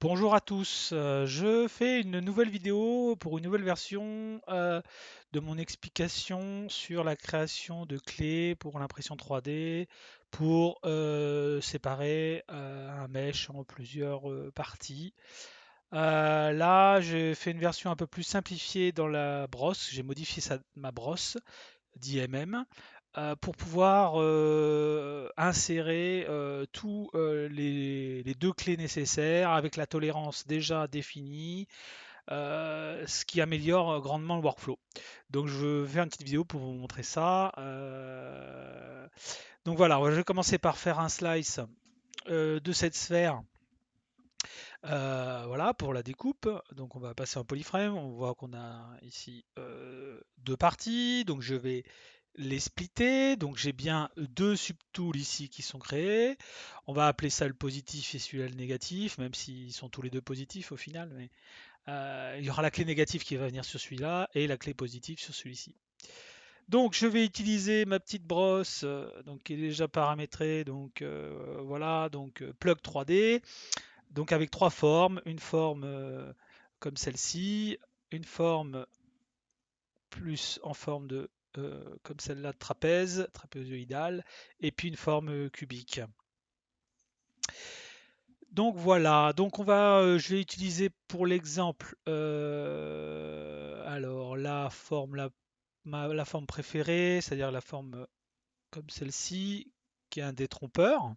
Bonjour à tous, je fais une nouvelle vidéo pour une nouvelle version de mon explication sur la création de clés pour l'impression 3D pour séparer un mesh en plusieurs parties. Là, j'ai fait une version un peu plus simplifiée dans la brosse, j'ai modifié ma brosse d'IMM pour pouvoir insérer tous les deux clés nécessaires avec la tolérance déjà définie, ce qui améliore grandement le workflow. Donc je vais faire une petite vidéo pour vous montrer ça. Donc voilà, je vais commencer par faire un slice de cette sphère. Voilà pour la découpe. Donc on va passer en polyframe. On voit qu'on a ici deux parties. Donc je vais les splitter. Donc j'ai bien deux subtools ici qui sont créés. On va appeler ça le positif et celui-là le négatif, même s'ils sont tous les deux positifs au final. Mais il y aura la clé négative qui va venir sur celui-là et la clé positive sur celui-ci. Donc je vais utiliser ma petite brosse donc, qui est déjà paramétrée. Donc voilà, donc plug 3D. Donc avec trois formes, une forme comme celle-ci, une forme plus en forme de comme celle-là de trapèze, trapézoïdale, et puis une forme cubique. Donc voilà, donc je vais utiliser pour l'exemple, alors la forme préférée, c'est-à-dire la forme comme celle-ci, qui est un détrompeur.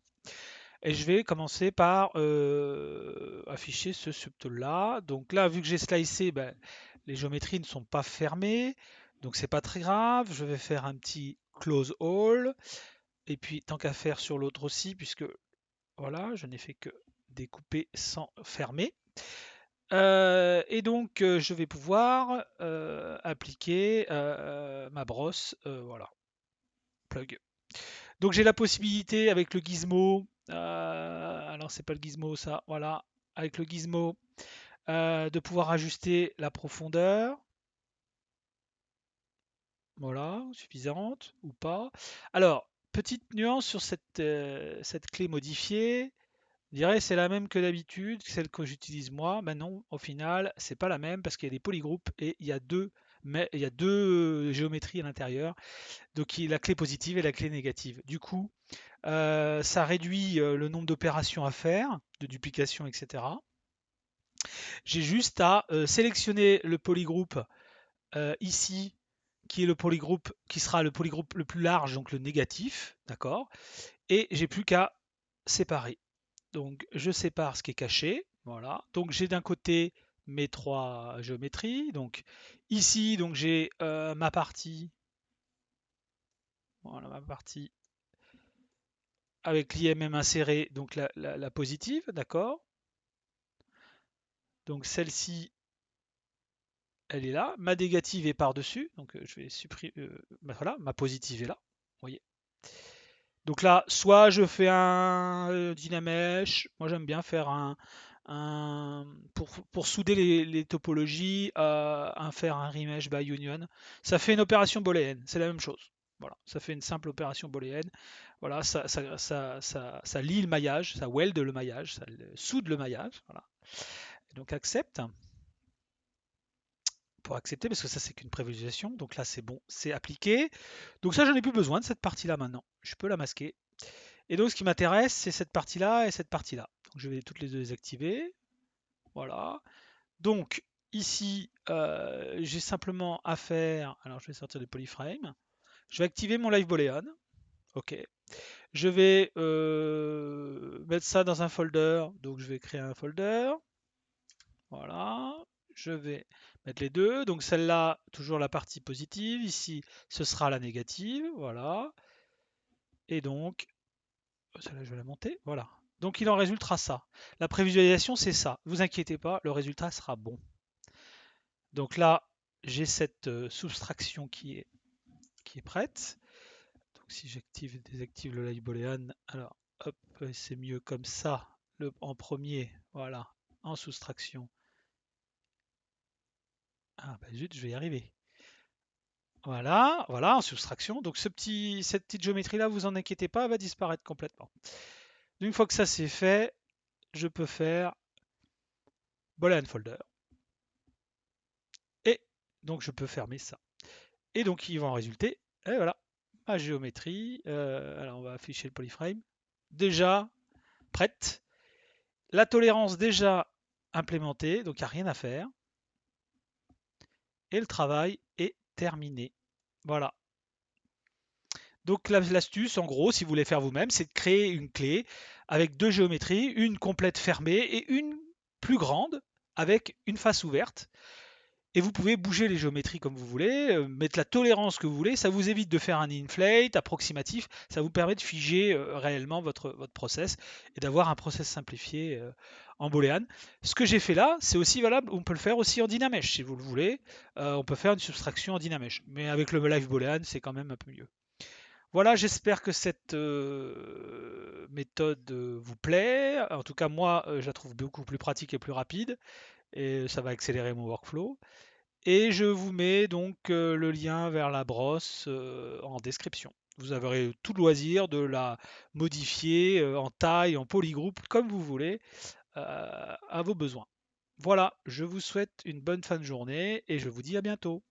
Et je vais commencer par afficher ce subtool-là. Donc là, vu que j'ai slicé, ben, les géométries ne sont pas fermées, donc c'est pas très grave. Je vais faire un petit close all, et puis tant qu'à faire sur l'autre aussi, puisque voilà, je n'ai fait que découper sans fermer. Et donc je vais pouvoir appliquer ma brosse, voilà, plug. Donc j'ai la possibilité avec le gizmo, alors c'est pas le gizmo ça, voilà, avec le gizmo de pouvoir ajuster la profondeur, voilà, suffisante ou pas. Alors, petite nuance sur cette clé modifiée, je dirais c'est la même que d'habitude, celle que j'utilise moi, mais non, au final, c'est pas la même parce qu'il y a des polygroupes et il y a deux géométries à l'intérieur, donc la clé positive et la clé négative. Du coup, ça réduit le nombre d'opérations à faire, de duplication, etc. J'ai juste à sélectionner le polygroupe ici, qui est le polygroupe qui sera le polygroupe le plus large, donc le négatif, d'accord. Et j'ai plus qu'à séparer. Donc je sépare ce qui est caché, voilà. Donc j'ai d'un côté mes trois géométries. Donc ici, donc j'ai ma partie, voilà ma partie avec l'IMM inséré, donc la positive, d'accord. Donc celle-ci, elle est là. Ma négative est par-dessus. Donc je vais supprimer. Voilà, ma positive est là. Vous voyez. Donc là, soit je fais un Dynamesh. Moi j'aime bien faire pour souder les topologies, faire un remesh by union. Ça fait une opération booléenne. C'est la même chose. Voilà, ça fait une simple opération booléenne. Voilà, ça lie le maillage, ça weld le maillage, ça soude le maillage. Voilà. Donc accepte. Pour accepter, parce que ça c'est qu'une prévisualisation, donc là c'est bon, c'est appliqué. Donc ça j'en ai plus besoin de cette partie-là maintenant, je peux la masquer. Et donc ce qui m'intéresse c'est cette partie-là et cette partie-là. Donc je vais toutes les deux désactiver, voilà. Donc ici j'ai simplement à faire, alors je vais sortir du polyframe, je vais activer mon live boolean, ok. Je vais mettre ça dans un folder, donc je vais créer un folder, voilà, je vais mettre les deux. Donc celle-là, toujours la partie positive. Ici, ce sera la négative. Voilà. Et donc, celle-là, je vais la monter. Voilà. Donc il en résultera ça. La prévisualisation, c'est ça. Ne vous inquiétez pas, le résultat sera bon. Donc là, j'ai cette soustraction qui est prête. Donc si j'active et désactive le live boolean, alors hop, c'est mieux comme ça. En premier, voilà, en soustraction. Ah bah zut, je vais y arriver. Voilà, voilà, en soustraction. Donc cette petite géométrie-là, vous en inquiétez pas, elle va disparaître complètement. Une fois que ça c'est fait, je peux faire Boolean folder. Et donc je peux fermer ça. Et donc il va en résulter, et voilà, ma géométrie. Alors on va afficher le polyframe. Déjà prête. La tolérance déjà implémentée, donc il n'y a rien à faire. Et le travail est terminé. Voilà. Donc l'astuce, en gros, si vous voulez faire vous-même, c'est de créer une clé avec deux géométries, une complète fermée et une plus grande avec une face ouverte. Et vous pouvez bouger les géométries comme vous voulez, mettre la tolérance que vous voulez. Ça vous évite de faire un inflate approximatif. Ça vous permet de figer réellement votre process et d'avoir un process simplifié en Boolean. Ce que j'ai fait là, c'est aussi valable. On peut le faire aussi en Dynamesh si vous le voulez. On peut faire une subtraction en Dynamesh. Mais avec le live Boolean, c'est quand même un peu mieux. Voilà, j'espère que cette méthode vous plaît. En tout cas, moi, je la trouve beaucoup plus pratique et plus rapide. Et ça va accélérer mon workflow. Et je vous mets donc le lien vers la brosse en description. Vous aurez tout le loisir de la modifier en taille, en polygroupe, comme vous voulez, à vos besoins. Voilà, je vous souhaite une bonne fin de journée et je vous dis à bientôt.